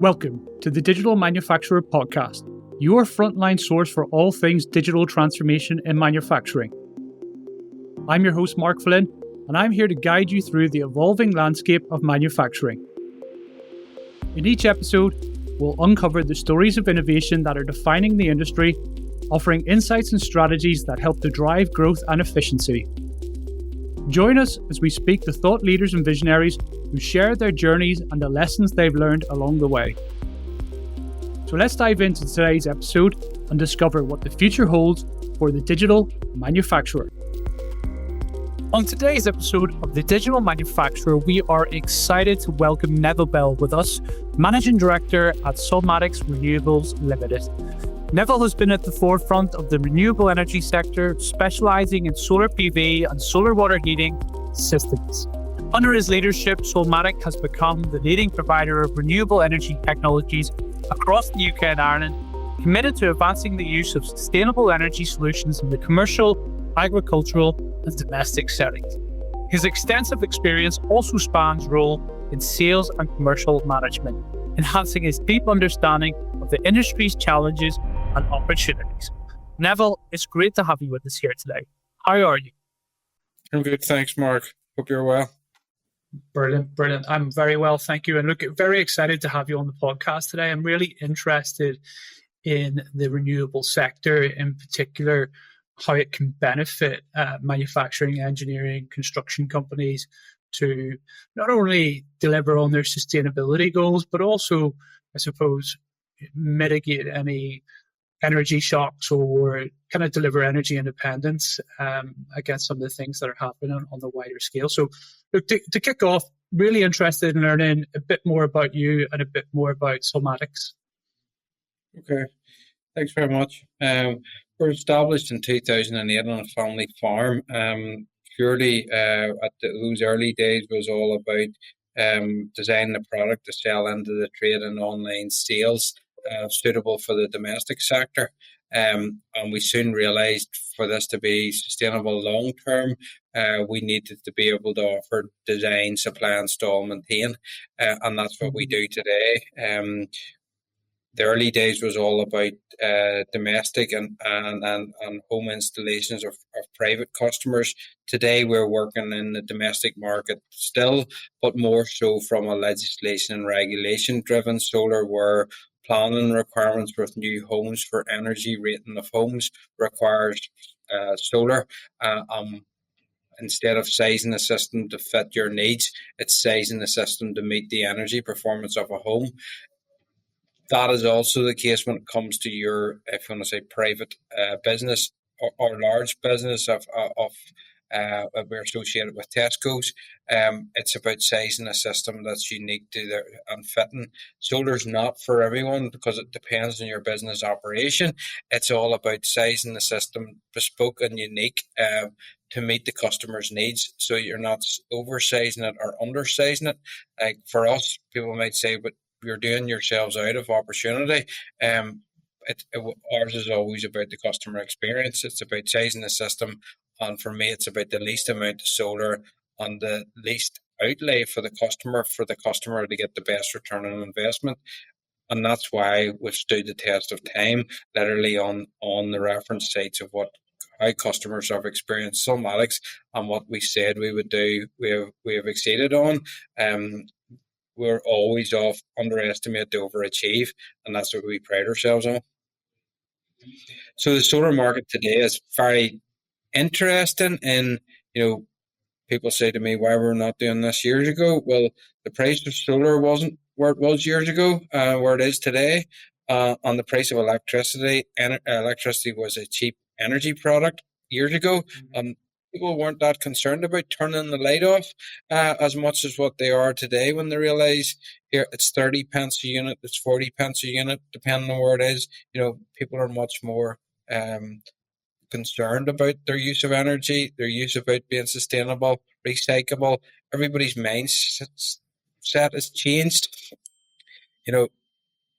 Welcome to the Digital Manufacturer Podcast, your frontline source for all things digital transformation in manufacturing. I'm your host, Mark Flynn, and I'm here to guide you through the evolving landscape of manufacturing. In each episode, we'll uncover the stories of innovation that are defining the industry, offering insights and strategies that help to drive growth and efficiency. Join us as we speak to thought leaders and visionaries who share their journeys and the lessons they've learned along the way. So let's dive into today's episode and discover what the future holds for the digital manufacturer. On today's episode of The Digital Manufacturer, we are excited to welcome Neville Bell with us, Managing Director at Solmatix Renewables Ltd. Neville has been at the forefront of the renewable energy sector, specializing in solar PV and solar water heating systems. Under his leadership, Solmatix has become the leading provider of renewable energy technologies across the UK and Ireland, committed to advancing the use of sustainable energy solutions in the commercial, agricultural, and domestic settings. His extensive experience also spans role in sales and commercial management, enhancing his deep understanding of the industry's challenges and opportunities. Neville, it's great to have you with us here today. How are you? I'm good, thanks, Mark. Hope you're well. Brilliant. I'm very well, thank you. And look, very excited to have you on the podcast today. I'm really interested in the renewable sector, in particular, how it can benefit manufacturing, engineering, construction companies to not only deliver on their sustainability goals, but also, I suppose, mitigate any energy shocks or kind of deliver energy independence against some of the things that are happening on the wider scale. So look, to kick off, really interested in learning a bit more about you and a bit more about Solmatix. Okay, thanks very much. We're established in 2008 on a family farm. Purely at those early days was all about designing a product to sell into the trade and online sales. Suitable for the domestic sector. And we soon realised for this to be sustainable long term, we needed to be able to offer design, supply, install, maintain. And that's what we do today. The early days was all about domestic and home installations of private customers. Today we're working in the domestic market still, but more so from a legislation and regulation driven solar, where planning requirements with new homes for energy rating of homes requires solar. Instead of sizing the system to fit your needs, it's sizing the system to meet the energy performance of a home. That is also the case when it comes to your, if you want to say, private business or large business we're associated with Tesco's. It's about sizing a system that's unique to their and fitting. Solar's not for everyone because it depends on your business operation. It's all about sizing the system bespoke and unique to meet the customer's needs. So you're not oversizing it or undersizing it. Like for us, people might say, but you're doing yourselves out of opportunity. Ours is always about the customer experience. It's about sizing the system. And for me, it's about the least amount of solar and the least outlay for the customer to get the best return on investment. And that's why we've stood the test of time, literally on the reference sites of how customers have experienced Solmatix and what we said we would do, we have exceeded on. We're always off underestimate to overachieve, and that's what we pride ourselves on. So the solar market today is very interesting, and people say to me, why we're not doing this years ago? Well, the price of solar wasn't where it was years ago, where it is today. On the price of electricity was a cheap energy product years ago. People weren't that concerned about turning the light off as much as what they are today when they realise here it's 30 pence a unit, it's 40 pence a unit, depending on where it is. People are much more concerned about their use of energy, their use about being sustainable, recyclable. Everybody's mindset has changed.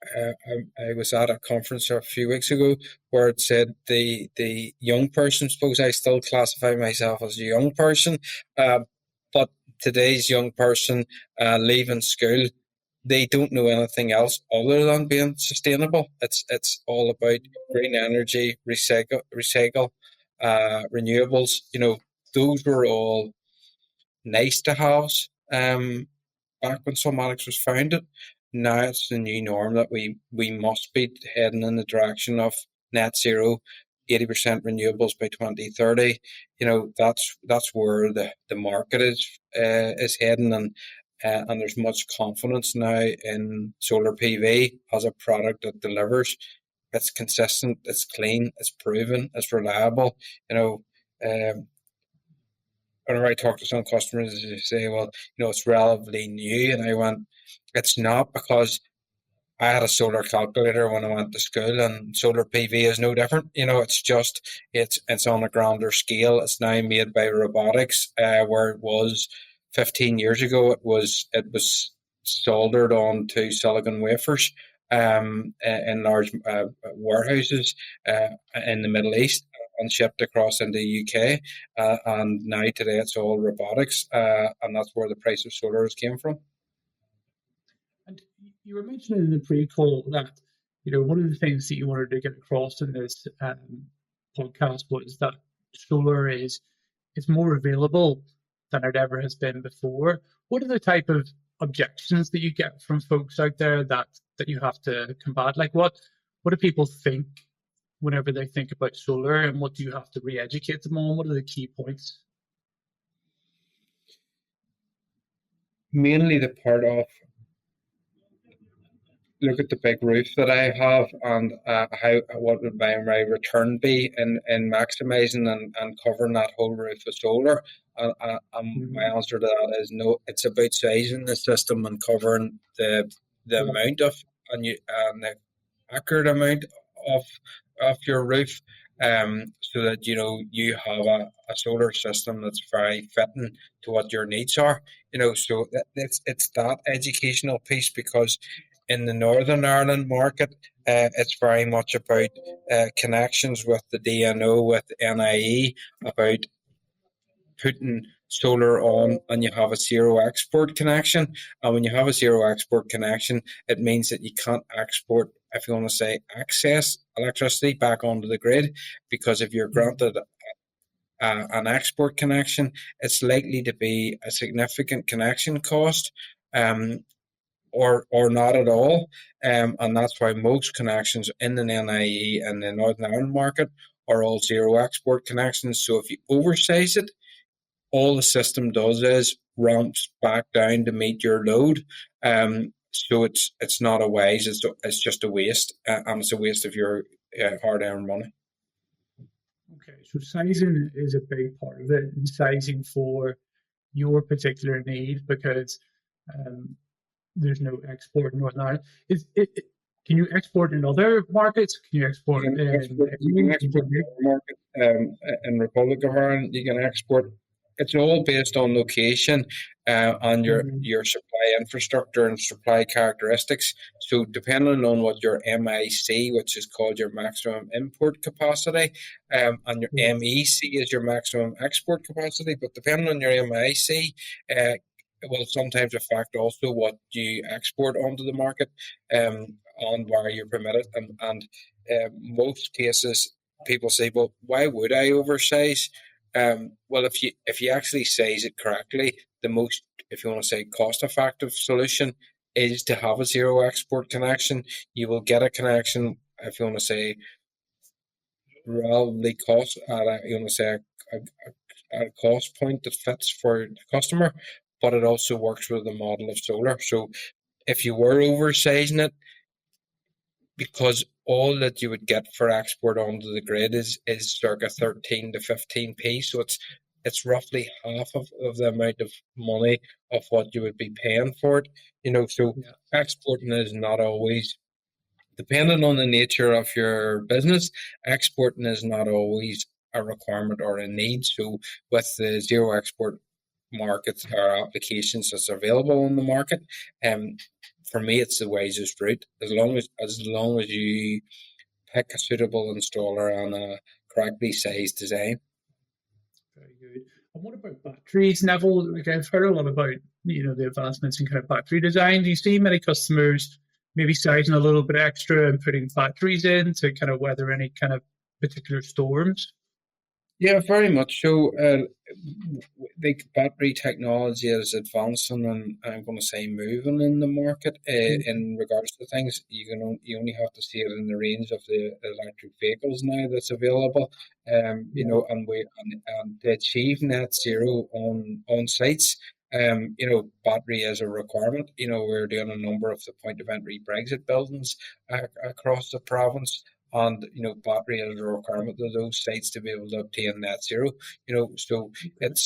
I was at a conference a few weeks ago where it said the young person, suppose I still classify myself as a young person, but today's young person leaving school they don't know anything else other than being sustainable. It's all about green energy, recycle, renewables. Those were all nice to haves. Back when Solmatix was founded. Now it's the new norm that we must be heading in the direction of net zero, 80% renewables by 2030. That's where the market is heading, and there's much confidence now in solar PV as a product that delivers. It's consistent, it's clean, it's proven, it's reliable. Um, Whenever I talk to some customers, they say, well, it's relatively new. And I went, it's not, because I had a solar calculator when I went to school, and solar PV is no different. It's on a grander scale. It's now made by robotics, where it was 15 years ago. It was soldered onto silicon wafers, in large warehouses in the Middle East, and shipped across into the UK. And now today it's all robotics, and that's where the price of solar has came from. And you were mentioning in the pre-call that, one of the things that you wanted to get across in this podcast was that solar is more available than it ever has been before. What are the type of objections that you get from folks out there that you have to combat? Like what do people think whenever they think about solar, and what do you have to re-educate them on? What are the key points? Mainly the part of, look at the big roof that I have, and what would my return be in maximising and covering that whole roof with solar. And my answer to that is no. It's about sizing the system and covering the amount of and the accurate amount of your roof, so that you have a solar system that's very fitting to what your needs are. So it's that educational piece, because in the Northern Ireland market, it's very much about connections with the DNO, with NIE, about putting solar on, and you have a zero export connection. And when you have a zero export connection, it means that you can't export, if you want to say, access electricity back onto the grid, because if you're granted an export connection, it's likely to be a significant connection cost, or not at all. And that's why most connections in the NIE and the Northern Ireland market are all zero export connections. So if you oversize it, all the system does is ramps back down to meet your load. So it's not a waste. It's just a waste, and it's a waste of your hard-earned money. Okay, so sizing is a big part of it, and sizing for your particular need, because there's no export in Northern Ireland. Can you export in other markets? Can you export in market, in Republic of Ireland? You can export. It's all based on location, on your supply infrastructure and supply characteristics. So depending on what your MIC, which is called your maximum import capacity, and your MEC is your maximum export capacity. But depending on your MIC, it will sometimes affect also what you export onto the market, on where you're permitted. And most cases, people say, well, why would I oversize? Well, if you actually size it correctly, the most, if you want to say, cost-effective solution is to have a zero export connection. You will get a connection, if you want to say, relatively cost at a cost point that fits for the customer, but it also works with the model of solar. So if you were oversizing it, because all that you would get for export onto the grid is circa 13 to 15p, so it's roughly half of the amount of money of what you would be paying for it. So exporting is not always, depending on the nature of your business, exporting is not always a requirement or a need. So with the zero export markets or applications that's available on the market, for me, it's the wisest route, as long as you pick a suitable installer and a correctly sized design. Very good. And what about batteries, Neville? Like, I've heard a lot about, the advancements in kind of battery design. Do you see many customers maybe sizing a little bit extra and putting batteries in to kind of weather any kind of particular storms? Yeah, very much so. The battery technology is advancing, and I'm going to say moving in the market. In regards to things, you only have to see it in the range of the electric vehicles now that's available. And to achieve net zero on sites. Battery is a requirement. We're doing a number of the point of entry Brexit buildings across the province, and battery is a requirement of those sites to be able to obtain net zero. So it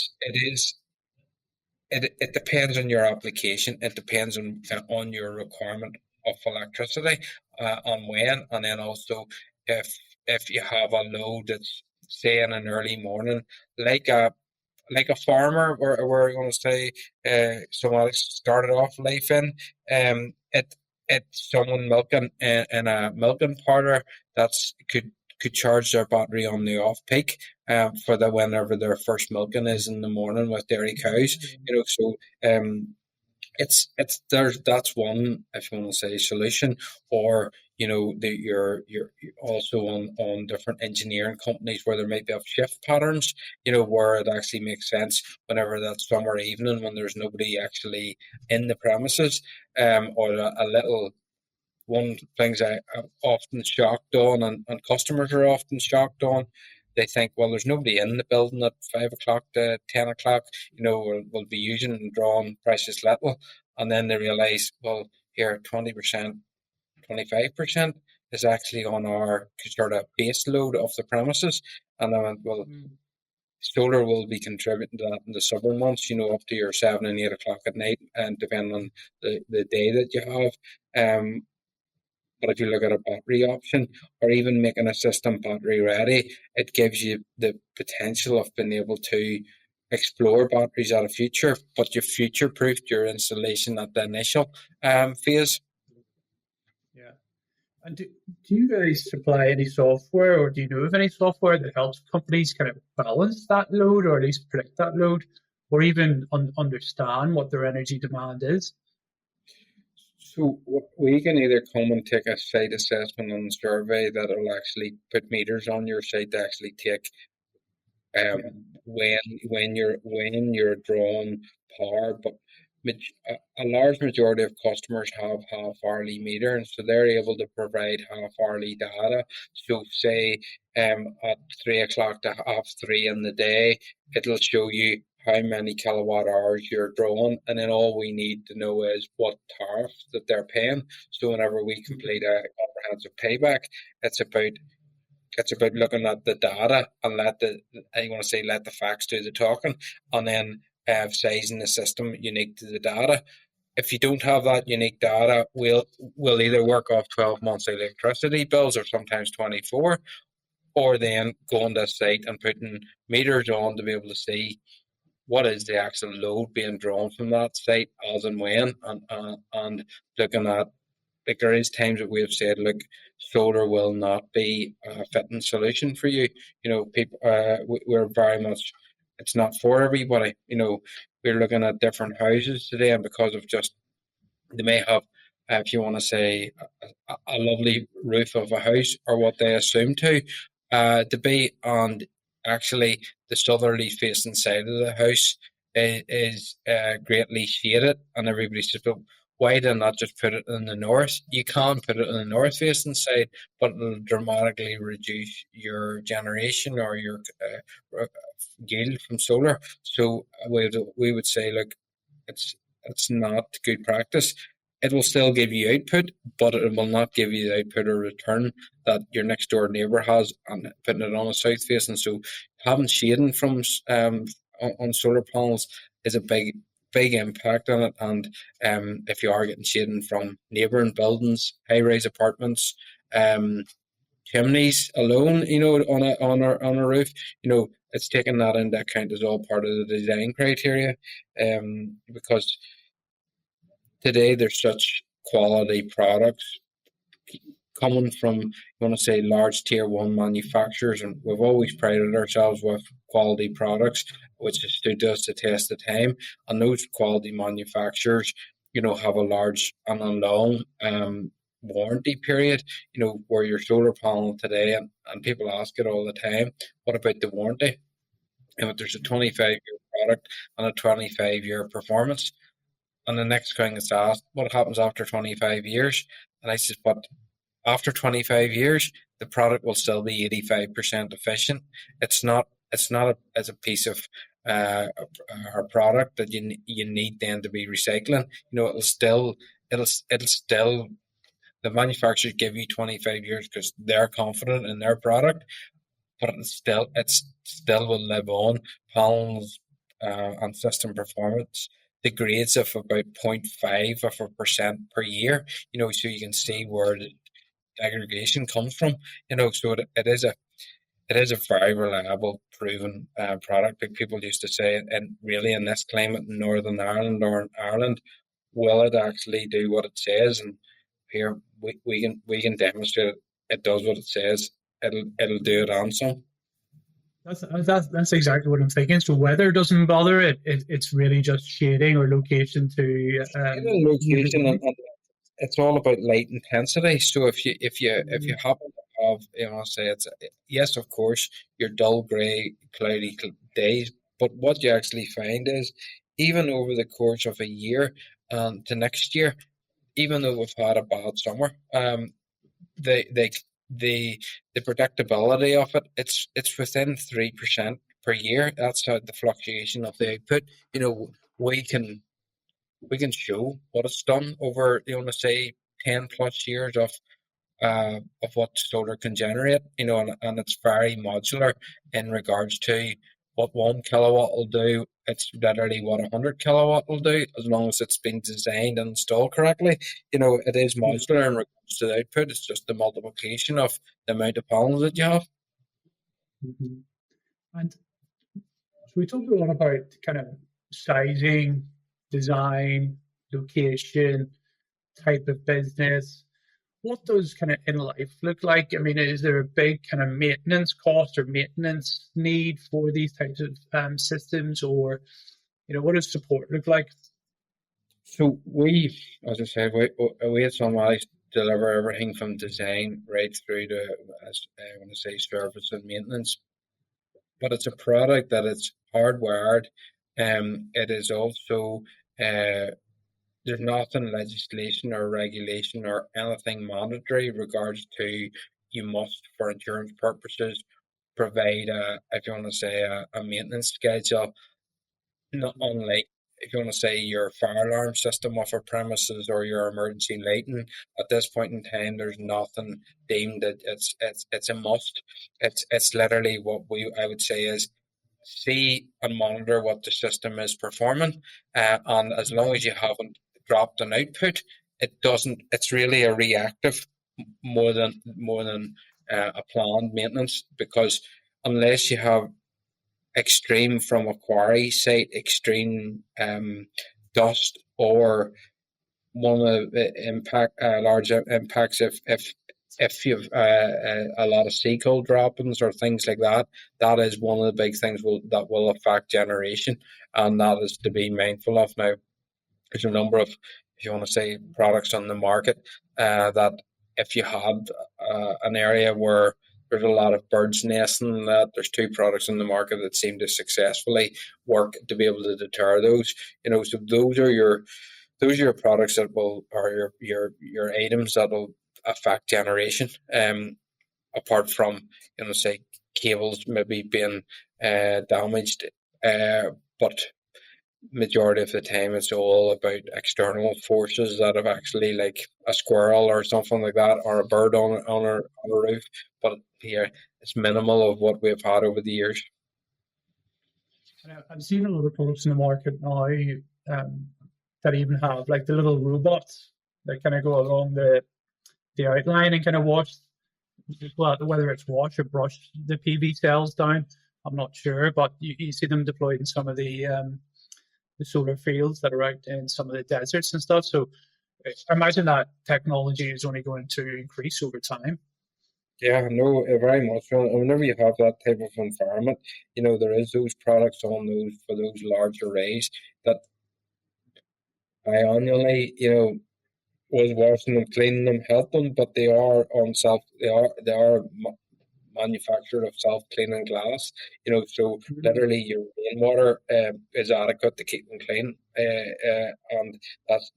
depends on your application. It depends on your requirement of electricity, on when, and then also if you have a load that's, say, in an early morning, like a farmer, we're going to say, someone started off life in, it's someone milking in a milking parlour that's could charge their battery on the off peak, for the whenever their first milking is in the morning with dairy cows. So it's there's that's one, if you want to say, solution. Or you're also on different engineering companies where there might be shift patterns, where it actually makes sense whenever that summer evening when there's nobody actually in the premises, or a little one things I'm often shocked on, and customers are often shocked on. They think, well, there's nobody in the building at 5 o'clock to 10 o'clock. We'll be using and drawing precious little, and then they realise, well, here 20%, 25% is actually on our sort of base load of the premises. And I went, well, solar will be contributing to that in the summer months, up to your 7 and 8 o'clock at night, and depending on the day that you have. But if you look at a battery option, or even making a system battery ready, it gives you the potential of being able to explore batteries at a future, but you future proofed your installation at the initial phase. Yeah. And do you guys supply any software, or do you know of any software that helps companies kind of balance that load, or at least predict that load, or even understand what their energy demand is? So we can either come and take a site assessment on the survey that will actually put meters on your site to actually take, when you're drawing power. But a large majority of customers have half hourly meters, so they're able to provide half hourly data. So say, at 3 o'clock to half three in the day, it'll show you how many kilowatt hours you're drawing, and then all we need to know is what tariff that they're paying. So whenever we complete a comprehensive payback, it's about looking at the data and let the facts do the talking, and then sizing the system unique to the data. If you don't have that unique data, we'll either work off 12 months electricity bills, or sometimes 24, or then go on the site and putting meters on to be able to see what is the actual load being drawn from that site as and when, and looking at, like, there is times that we have said, look, solar will not be a fitting solution for you. People, we're very much, it's not for everybody. We're looking at different houses today, and because of just, they may have, if you want to say, a lovely roof of a house, or what they assume to be, and actually the southerly facing side of the house is greatly shaded, and everybody says, well, why did not just put it in the north? You can put it in the north facing side, but it'll dramatically reduce your generation, or your yield from solar. So we would say, look, it's not good practice. It will still give you output, but it will not give you the output or return that your next door neighbour has, and putting it on a south facing. So having shading from on solar panels is a big impact on it. And if you are getting shading from neighbouring buildings, high rise apartments, chimneys alone, on a roof, it's taking that into account as all part of the design criteria, because today there's such quality products coming from, you want to say, large tier one manufacturers, and we've always prided ourselves with quality products. which has stood us the test of time. And those quality manufacturers, have a large and a long warranty period, where your solar panel today, and people ask it all the time, what about the warranty? And there's a 25-year product and a 25-year performance. And the next thing is asked, what happens after 25 years? And I said, but after 25 years, the product will still be 85% efficient. It's a piece of a product that you need then to be recycling. It'll still the manufacturers give you 25 years because they're confident in their product, but it's still will live on. Panels and system performance degrades of about 0.5 of a percent per year. So you can see where the aggregation comes from. So it is a very reliable, proven product. Like people used to say, and really in this climate in Northern Ireland or in Ireland, will it actually do what it says? And here we can demonstrate it does what it says. It'll do it and some. That's exactly what I'm thinking. So weather doesn't bother it. It's really just shading or location to Location and it's all about light intensity. So if you happen to have, say yes, of course, your dull grey, cloudy days, but what you actually find is even over the course of a year to next year, even though we've had a bad summer, the the the predictability of it's within 3% per year. That's how the fluctuation of the output. We can we can show what it's done over, say 10 plus years of what solar can generate, and it's very modular in regards to what 1 kilowatt will do. It's literally what 100 kilowatt will do, as long as it's been designed and installed correctly. It is modular in regards to the output. It's just the multiplication of the amount of panels that you have. Mm-hmm. And so we talked a lot about kind of sizing, design, location, type of business. What does kind of in life look like? I mean, is there a big kind of maintenance cost or maintenance need for these types of systems, or what does support look like? So as I said, we at Solmatix deliver everything from design right through to, as I want to say, service and maintenance. But it's a product that it's hardwired. It is also there's nothing legislation or regulation or anything mandatory regards to you must, for insurance purposes, provide if you want to say a maintenance schedule, not unlike if you want to say your fire alarm system of a premises or your emergency lighting. At this point in time, there's nothing deemed that it's a must. It's literally what I would say is see and monitor what the system is performing, and as long as you haven't dropped an output, it doesn't. It's really a reactive more than a planned maintenance, because unless you have extreme from a quarry site, extreme dust, or one of the large impacts if you've a lot of sea coal droppings or things like that, that is one of the big things that will affect generation, and that is to be mindful of. Now, there's a number of, if you want to say, products on the market that if you had an area where there's a lot of birds nesting, that there's two products on the market that seem to successfully work to be able to deter those. So those are your products that will, or your items that will affect generation. Apart from, say, cables maybe being damaged, but majority of the time it's all about external forces that have actually, like a squirrel or something like that, or a bird on a roof. But here it's minimal of what we've had over the years. I've seen a lot of products in the market now that even have like the little robots that kind of go along the outline and kind of wash, well, whether it's wash or brush the PV cells down, I'm not sure, but you see them deployed in some of the solar fields that are out in some of the deserts and stuff. So I imagine that technology is only going to increase over time. Yeah, no, very much so. And whenever you have that type of environment, there is those products on those for those large arrays that I annually, was washing them, cleaning them, help them, but they are manufactured of self-cleaning glass. So literally your rainwater is adequate to keep them clean, and that's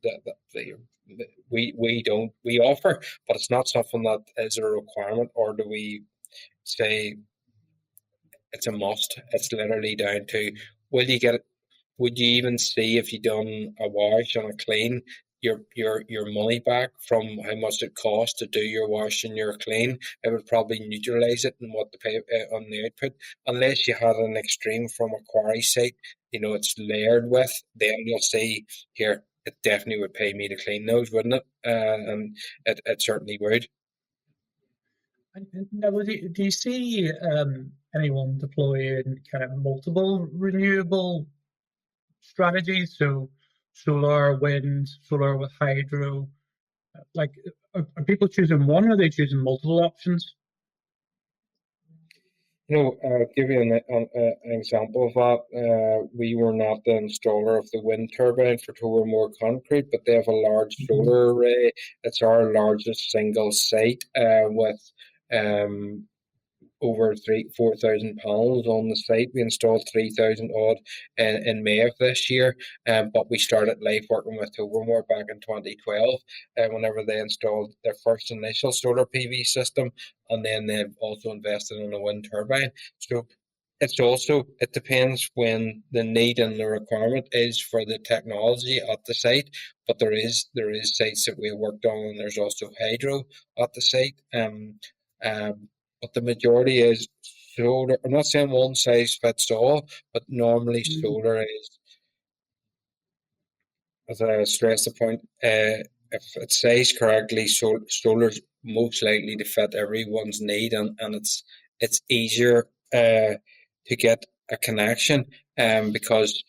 we offer, but it's not something that is a requirement, or do we say it's a must. It's literally down to, will you get it? Would you even see, if you done a wash and a clean, your money back from how much it costs to do your wash and your clean? It would probably neutralize it in what to pay on the output, unless you had an extreme from a quarry site. It's layered with. Then you'll see here. It definitely would pay me to clean those, wouldn't it? And it certainly would. And now, do you see anyone deploying kind of multiple renewable strategies? So solar, wind, solar with hydro. Like, are people choosing one, or are they choosing multiple options? I'll give you an example of that. We were not the installer of the wind turbine for Tobermoor Concrete, but they have a large Mhm. solar array. It's our largest single site, with um, over 4,000 panels on the site. We installed 3,000 odd in May of this year, but we started live working with Tobermoor back in 2012, whenever they installed their first initial solar PV system, and then they've also invested in a wind turbine. So it depends when the need and the requirement is for the technology at the site, but there is sites that we worked on, and there's also hydro at the site. Um, but the majority is solar. I'm not saying one size fits all, but normally Mm. solar is, as I stressed the point, if it's sized correctly, solar's most likely to fit everyone's need, and it's easier to get a connection, because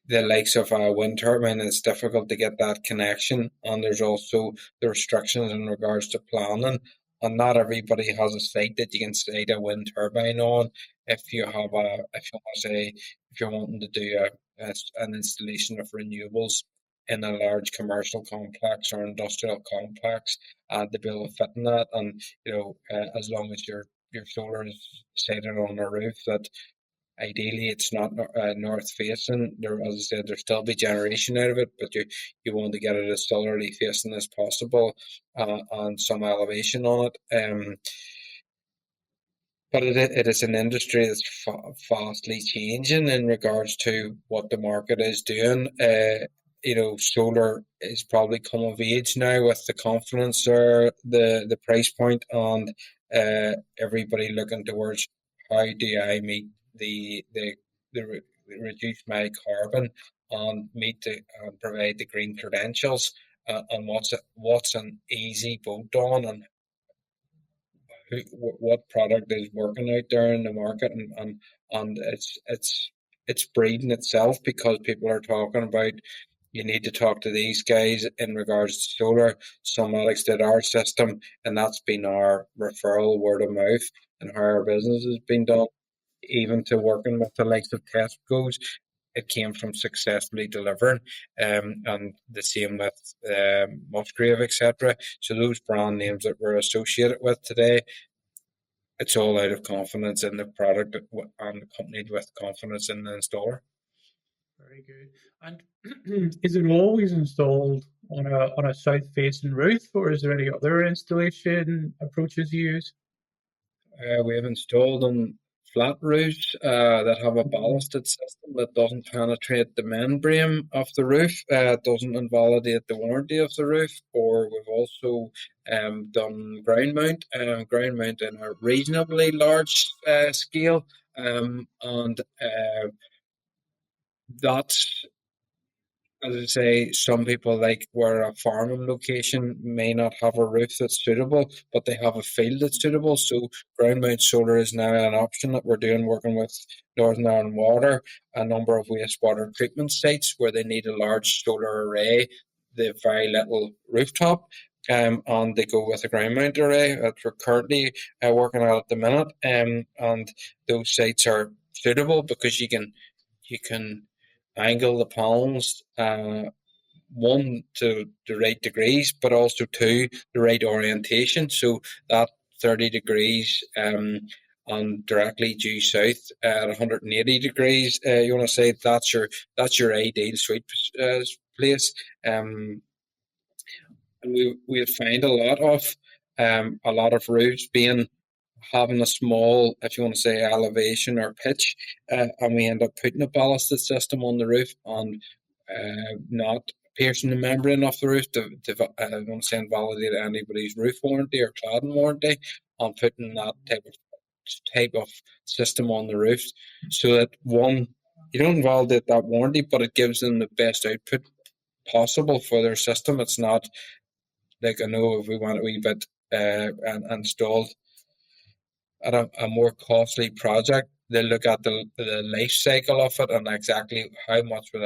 the likes of a wind turbine, it's difficult to get that connection, and there's also the restrictions in regards to planning. And not everybody has a site that you can site a wind turbine on. If you want to say, if you're wanting to do an installation of renewables in a large commercial complex or industrial complex, to be able to fit in that, and as long as your solar is sited on a roof that ideally, it's not north facing. There, as I said, there still be generation out of it, but you want to get it as southerly facing as possible, and some elevation on it. But it is an industry that's fastly changing in regards to what the market is doing. Solar is probably come of age now with the confidence, or the price point, and everybody looking towards, how do I meet reduce my carbon, and meet and provide the green credentials, and what's an easy bolt on, and what product is working out there in the market, and it's breeding itself, because people are talking about, you need to talk to these guys in regards to solar. Solmatix did our system, and that's been our referral, word of mouth, and how our business has been done, even to working with the likes of Tesco's. It came from successfully delivering, and the same with Musgrave, etc. So those brand names that we're associated with today, it's all out of confidence in the product, and accompanied with confidence in the installer. Very good. And is it always installed on a south-facing roof, or is there any other installation approaches you use? We have installed on flat roofs that have a Mhm. ballasted system that doesn't penetrate the membrane of the roof, doesn't invalidate the warranty of the roof. Or we've also done ground mount in a reasonably large scale, and that's, as I say, some people, like where a farming location may not have a roof that's suitable, but they have a field that's suitable. So ground mount solar is now an option that we're doing, working with Northern Ireland Water, a number of wastewater treatment sites where they need a large solar array, the very little rooftop. and they go with a ground mount array that we're currently working at the minute. And those sites are suitable because you can angle the panels, one to the right degrees, but also two the right orientation. So that 30 degrees and directly due south at 180 degrees. You want to say that's your ideal sweet place. And we find a lot of roofs being having a small, if you want to say, elevation or pitch, and we end up putting a ballasted system on the roof and not piercing the membrane of the roof I don't want to say invalidate anybody's roof warranty or cladding warranty, and putting that type of system on the roof, so that one, you don't invalidate that warranty, but it gives them the best output possible for their system. It's not like, I know if we want a wee bit installed at a more costly project, they look at the life cycle of it and exactly how much will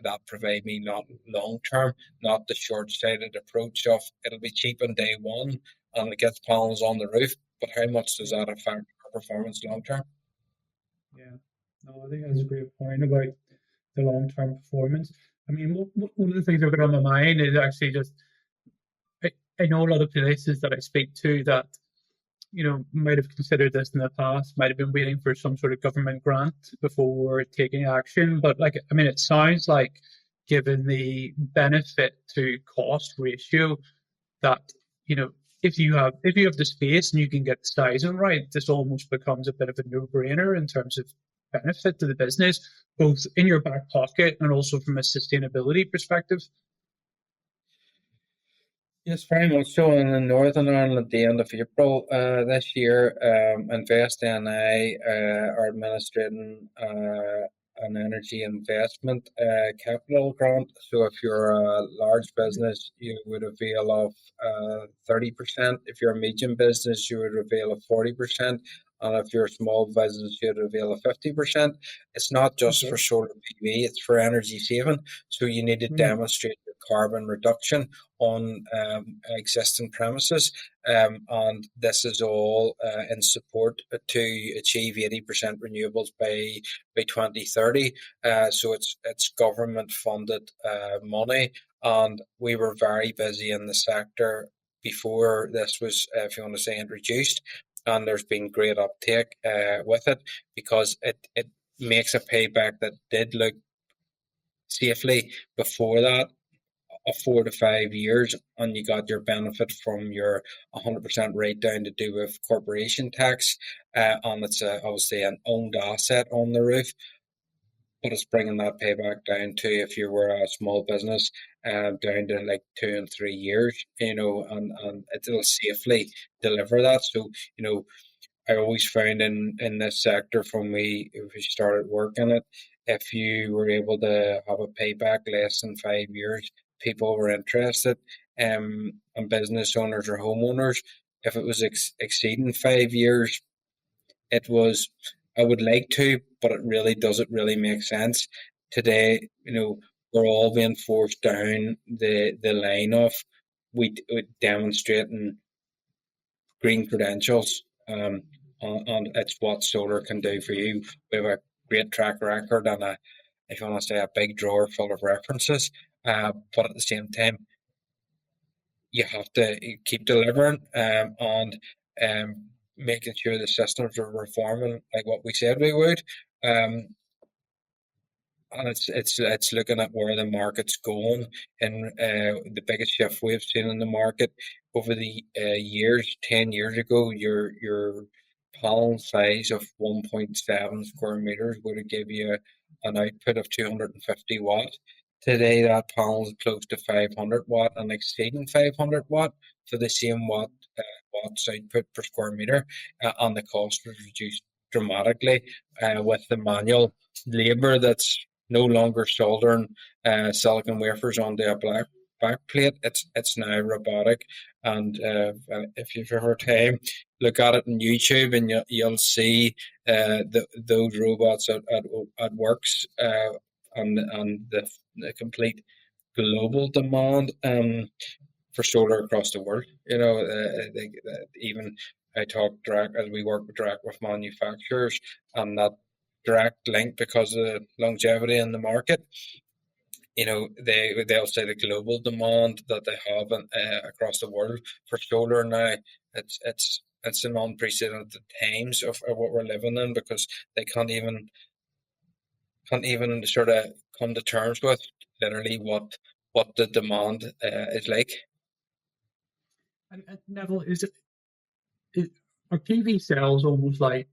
that provide me, not long term, not the short sighted approach of it'll be cheap on day one and it gets panels on the roof, but how much does that affect our performance long term? Yeah, no, I think that's a great point about the long-term performance. I mean, one of the things I've got on my mind is actually just, I know a lot of places that I speak to that, might have considered this in the past, might have been waiting for some sort of government grant before taking action. But it sounds like, given the benefit to cost ratio, that, if you have the space and you can get the sizing right, this almost becomes a bit of a no-brainer in terms of benefit to the business, both in your back pocket and also from a sustainability perspective. Yes, very much so. And in Northern Ireland, at the end of April this year, Invest NI are administrating an energy investment capital grant. So if you're a large business, you would avail of 30%. If you're a medium business, you would avail of 40%. And if you're a small business, you'd avail of 50%. It's not just for solar PV, it's for energy saving. So you need to demonstrate your carbon reduction on existing premises, and this is all in support to achieve 80% renewables by 2030. So it's government funded money, and we were very busy in the sector before this was, if you want to say, introduced, and there's been great uptake with it, because it makes a payback that did look safely before that of 4 to 5 years, and you got your benefit from your 100% rate down to do with corporation tax, and it's obviously an owned asset on the roof, but it's bringing that payback down to, if you were a small business, down to like 2 and 3 years, and it'll safely deliver that. So, I always found in this sector, from if we started working it, if you were able to have a payback less than 5 years, people were interested, and business owners or homeowners. If it was exceeding 5 years, it was, I would like to, but it really doesn't really make sense. Today, we're all being forced down the line of we demonstrating green credentials, and it's what solar can do for you. We have a great track record and if you want to say, a big drawer full of references, but at the same time, you have to keep delivering, and making sure the systems are reforming like what we said we would. Um, and it's looking at where the market's going, and the biggest shift we've seen in the market over the years. 10 years ago, your panel size of 1.7 square meters would have given you an output of 250 watt. Today, that panel is close to 500 watt and exceeding 500 watt for the same watts output per square meter, and the cost was reduced dramatically with the manual labour that's no longer soldering silicon wafers onto a black back plate. It's now robotic, and if you've ever time, look at it on YouTube, and you'll see those robots at works, and the complete global demand for solar across the world. Even I talk direct as we work direct with manufacturers, and that direct link because of the longevity in the market. They'll say the global demand that they have across the world for solar now. It's an unprecedented times of what we're living in, because they can't even sort of come to terms with literally what the demand is like. And Neville, are PV cells almost like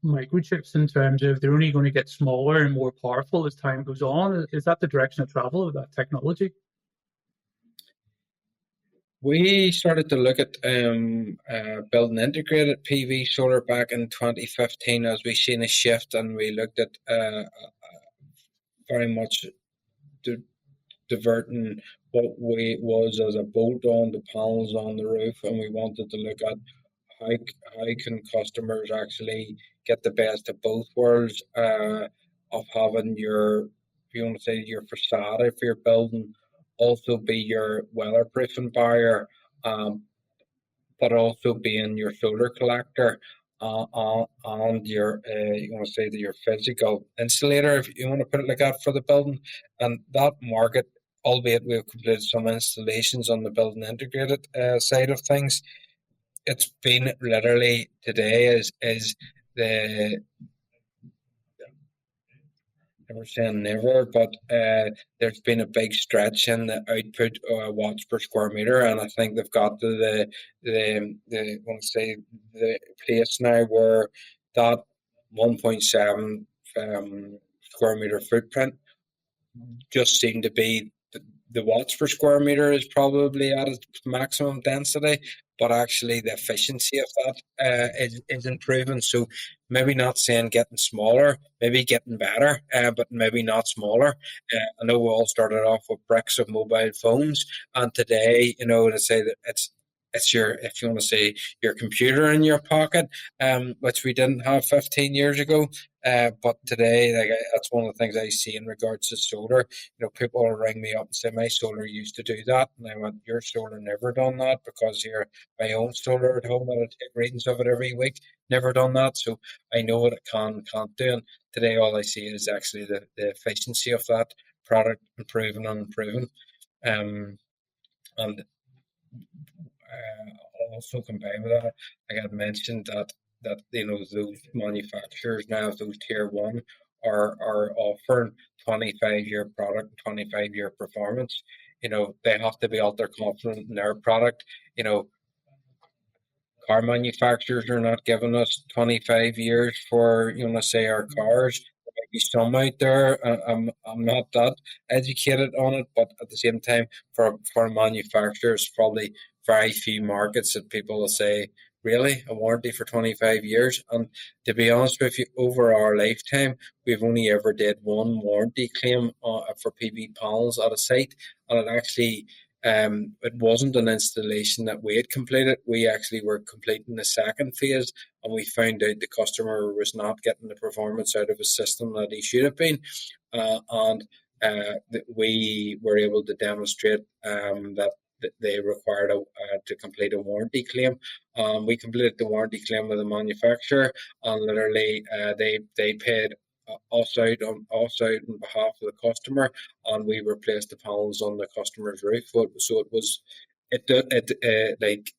microchips in terms of they're only going to get smaller and more powerful as time goes on? Is that the direction of travel of that technology? We started to look at building integrated PV solar back in 2015 as we seen a shift, and we looked at very much diverting what we was as a bolt on the panels on the roof, and we wanted to look at how can customers actually get the best of both worlds, of having your, if you want to say, your facade if you're building also be your weatherproofing barrier, um, but also being your solar collector, and your, you want to say that your physical insulator, if you want to put it like that, for the building. And that market, albeit we've completed some installations on the building integrated side of things, it's been literally today is the, never saying never, but there's been a big stretch in the output watts per square meter, and I think they've got to the want to say the place now where that 1.7 square meter footprint just seemed to be the watts per square meter is probably at its maximum density, but actually the efficiency of that is improving. So maybe not saying getting smaller, maybe getting better, but maybe not smaller. I know we all started off with bricks of mobile phones, and today, to say that it's your, if you want to say, your computer in your pocket, which we didn't have 15 years ago. But today, like, that's one of the things I see in regards to solar. People will ring me up and say, my solar used to do that. And I went, your solar never done that, because here, my own solar at home, that I take readings of it every week, never done that. So I know what it can't do. And today, all I see is actually the efficiency of that product improving and improving. And also combined with that, like I had mentioned that those manufacturers now, those tier one, are offering 25-year product, 25-year performance. They have to be ultra confident in their product. Car manufacturers are not giving us 25 years for, say, our cars. There might be some out there. I'm not that educated on it, but at the same time, for manufacturers, probably very few markets that people will say, really, a warranty for 25 years. And to be honest with you, over our lifetime, we've only ever did one warranty claim for PV panels at a site, and it actually, it wasn't an installation that we had completed. We actually were completing the second phase, and we found out the customer was not getting the performance out of his system that he should have been. And we were able to demonstrate that they required to complete a warranty claim. We completed the warranty claim with the manufacturer, and literally they paid us out on behalf of the customer, and we replaced the panels on the customer's roof. So it was like,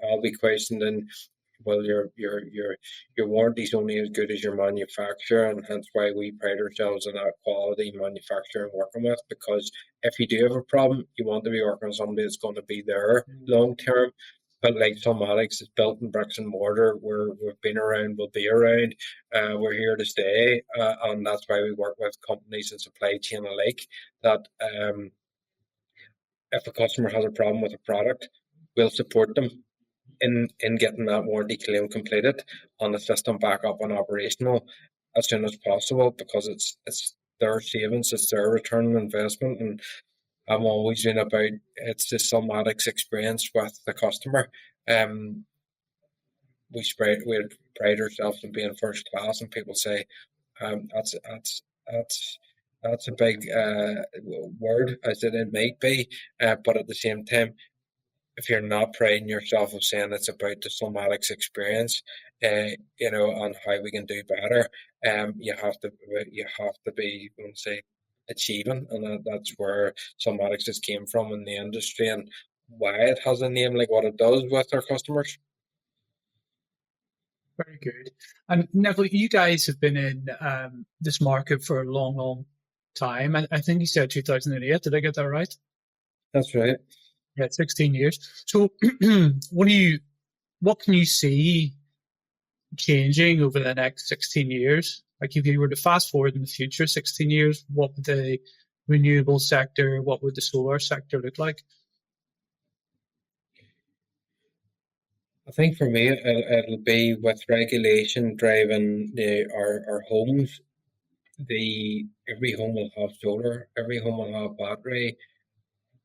I'll be questioning, well, your warranty is only as good as your manufacturer, and hence why we pride ourselves on that quality manufacturer working with. Because if you do have a problem, you want to be working with somebody that's going to be there long term. But like Solmatix is built in bricks and mortar, we've been around, we'll be around, we're here to stay, and that's why we work with companies and supply chain alike. That if a customer has a problem with a product, we'll support them in getting that warranty claim completed on the system back up and operational as soon as possible, because it's their savings, it's their return on investment. And I'm always been about, it's the Solmatix experience with the customer. Um, we pride ourselves in being first class, and people say, that's that's a big word, as it might be, but at the same time, if you're not priding yourself of saying it's about the Solmatix experience, and how we can do better, you have to be, say, achieving, and that's where Solmatix has came from in the industry and why it has a name like what it does with our customers. Very good. And Neville, you guys have been in this market for a long, long time. I think you said 2008. Did I get that right? That's right. Yeah, 16 years. So what can you see changing over the next 16 years? Like if you were to fast forward in the future 16 years, what would the renewable sector, what would the solar sector look like? I think for me, it'll be with regulation driving our homes. Every home will have solar, every home will have battery.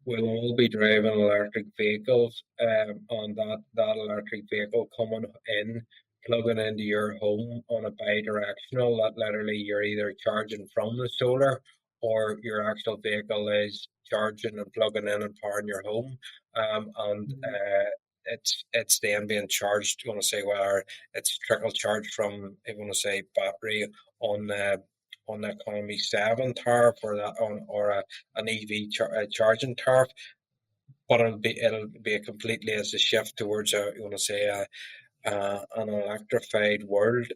We'll all be driving electric vehicles, and that electric vehicle coming in, plugging into your home on a bi-directional. That literally you're either charging from the solar, or your actual vehicle is charging and plugging in and powering your home. And it's then being charged. You want to say whether it's trickle charge from, I want to say, battery on the economy 7 tariff, or that on or an EV charging tariff, but it'll be a completely as a shift towards you want to say an electrified world.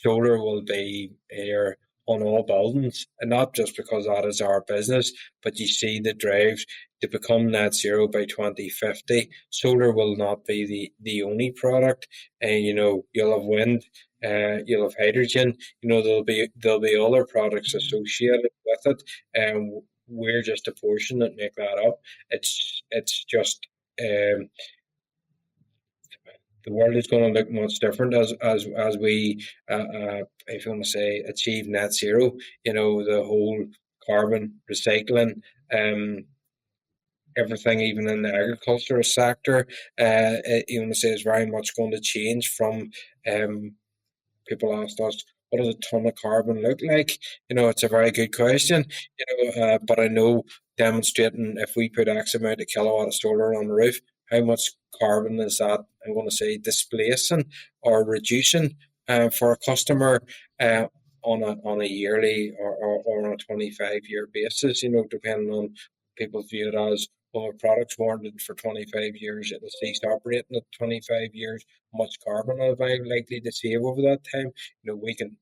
Solar will be here on all buildings, and not just because that is our business, but you see the drive to become net zero by 2050. Solar will not be the only product, and you'll have wind, you'll have hydrogen. There'll be other products associated with it, and we're just a portion that make that up. It's just the world is going to look much different as we, if you want to say, achieve net zero. The whole carbon recycling, everything, even in the agricultural sector, you want to say, is very much going to change from. People asked us, what does a ton of carbon look like? It's a very good question. But I know demonstrating if we put X amount of kilowatt of solar on the roof, how much carbon is that? I'm going to say displacing or reducing for a customer on a yearly or on a 25-year basis. Depending on people's view it as, well, a product's warranted for 25 years, it'll cease operating at 25 years. How much carbon are they likely to save over that time? We can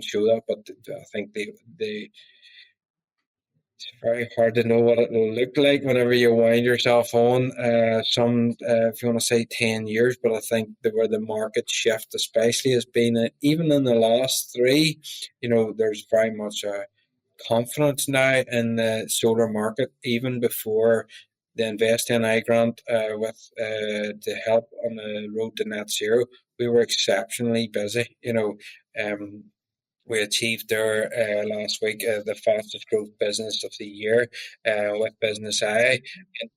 show that, but I think it's very hard to know what it will look like whenever you wind yourself on if you want to say 10 years. But I think where the market shift especially has been, even in the last three, there's very much a confidence now in the solar market. Even before the Invest NI grant, with to help on the road to net zero, we were exceptionally busy. We achieved there last week the fastest growth business of the year with Business Eye. And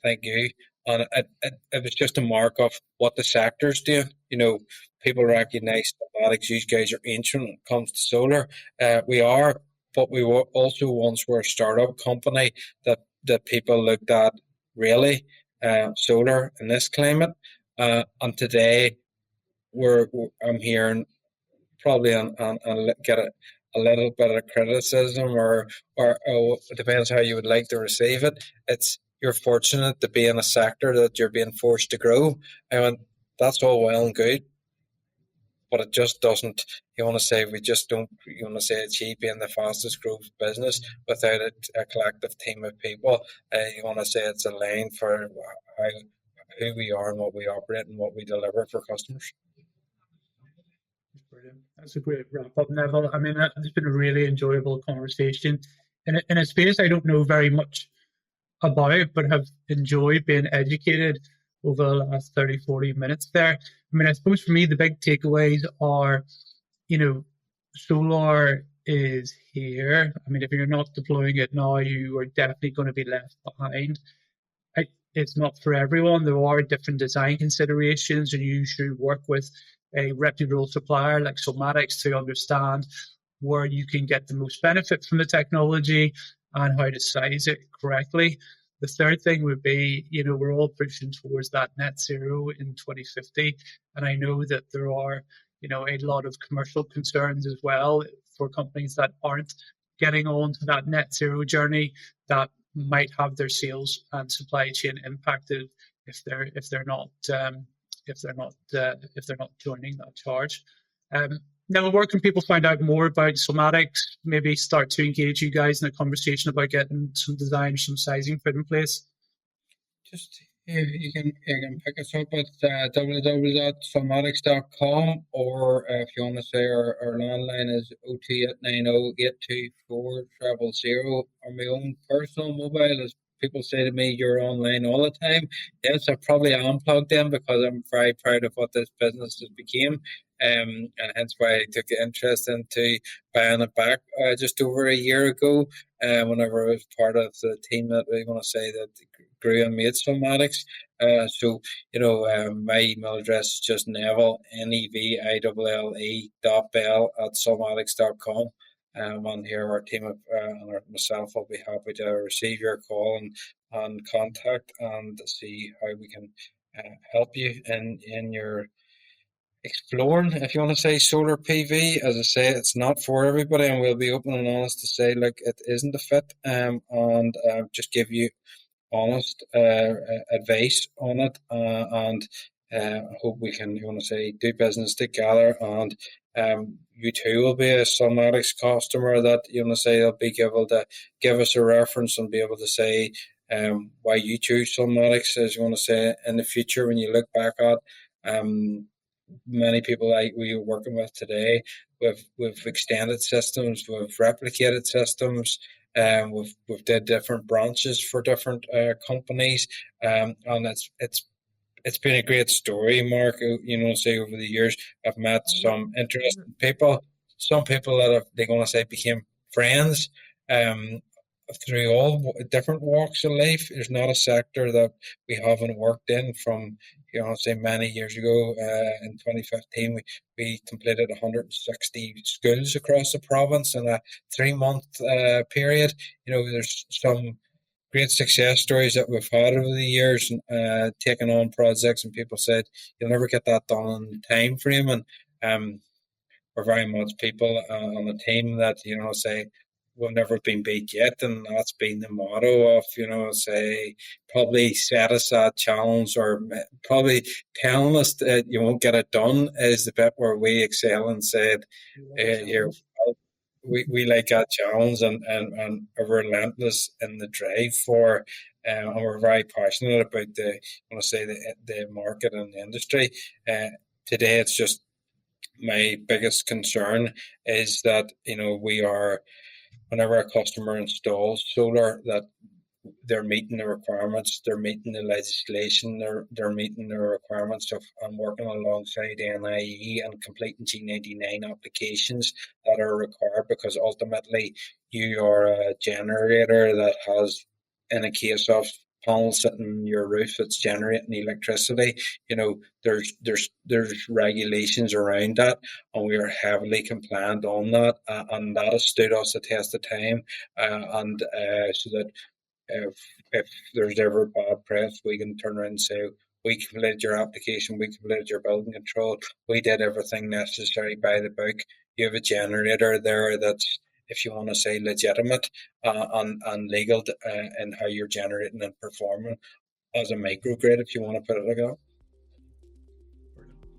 thank you. And it was just a mark of what the sector's doing. People recognise that you guys are ancient when it comes to solar. We are, but we were also once were a startup company that people looked at really solar in this climate. And today I'm hearing probably get a little bit of criticism, or it depends how you would like to receive it. You're fortunate to be in a sector that you're being forced to grow. I mean, that's all well and good, but it just doesn't. You want to say we just don't. You want to say achieve being the fastest growth business without a collective team of people. You want to say it's a line for who we are and what we operate and what we deliver for customers. Brilliant. That's a great wrap up, Neville. I mean, it's been a really enjoyable conversation in a space I don't know very much about, but have enjoyed being educated over the last 30, 40 minutes there. I mean, I suppose for me, the big takeaways are, solar is here. I mean, if you're not deploying it now, you are definitely going to be left behind. It's not for everyone. There are different design considerations, and you should work with a reputable supplier like Solmatix to understand where you can get the most benefit from the technology and how to size it correctly. The third thing would be, we're all pushing towards that net zero in 2050. And I know that there are, a lot of commercial concerns as well for companies that aren't getting on to that net zero journey, that might have their sales and supply chain impacted if they're not joining that charge. Now, where can people find out more about Solmatix? Maybe start to engage you guys in a conversation about getting some design, some sizing put in place. Just you can pick us up at www.solmatix.com, or if you want to say our landline is OT@90824000. Or my own personal mobile is. People say to me, "You're online all the time." Yes, I probably am plugged in because I'm very proud of what this business has become, and hence why I took an interest into buying it back just over a year ago. Whenever I was part of the team that we want to say that grew and made Solmatix. So my email address is just Neville Neville.Bell@solmatix.com. On here, our team of and myself will be happy to receive your call and contact and see how we can help you in your exploring, if you want to say, solar PV. As I say, it's not for everybody, and we'll be open and honest to say, like, it isn't a fit, and just give you honest advice on it, and hope we can, do business together. And you too will be a Solmatix customer that they'll be able to give us a reference and be able to say why you choose Solmatix, as you want to say, in the future when you look back at many people like we are working with today. We've extended systems, we've replicated systems. We've did different branches for different companies, and it's been a great story, Mark. Say over the years, I've met some interesting people. Some people that they're going to say became friends through all different walks of life. There's not a sector that we haven't worked in from. Many years ago, in 2015, we completed 160 schools across the province in a 3-month period. There's some great success stories that we've had over the years, taking on projects, and people said you'll never get that done in the time frame. And we're very much people on the team that say we've never been beat yet, and that's been the motto of probably set us that challenge, or probably telling us that you won't get it done is the bit where we excel and said here we like that challenge, and are relentless in the drive for and we're very passionate about the market and the industry. Today it's just my biggest concern is that we are, whenever a customer installs solar, that they're meeting the requirements, they're meeting the legislation, they're meeting the requirements of working alongside NIE and completing G99 applications that are required, because ultimately you are a generator that has, in a case of panels sitting on your roof that's generating electricity, there's regulations around that, and we are heavily compliant on that, and that has stood us the test of time, and so that if there's ever bad press, we can turn around and say, we completed your application, we completed your building control, we did everything necessary by the book. You have a generator there that's, if you want to say, legitimate and legal in how you're generating and performing as a microgrid, if you want to put it like that.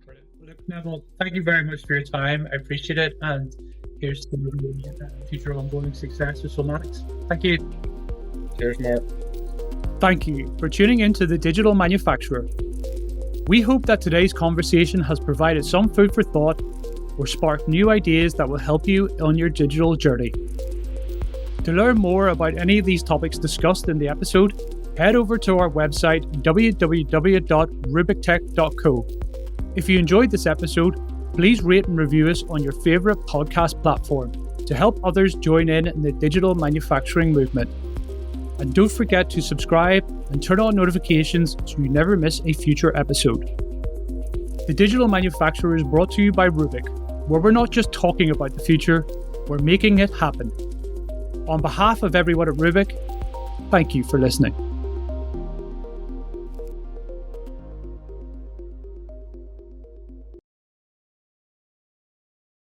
Brilliant. Look, Neville, thank you very much for your time. I appreciate it, and here's to future ongoing success with Solmatix. Thank you. Cheers, Mark. Thank you for tuning in to The Digital Manufacturer. We hope that today's conversation has provided some food for thought or sparked new ideas that will help you on your digital journey. To learn more about any of these topics discussed in the episode, head over to our website www.rubiktech.co. If you enjoyed this episode, please rate and review us on your favourite podcast platform to help others join in the digital manufacturing movement. And don't forget to subscribe and turn on notifications so you never miss a future episode. The Digital Manufacturer is brought to you by Rubik, where we're not just talking about the future, We're making it happen. On behalf of everyone at Rubik, thank you for listening.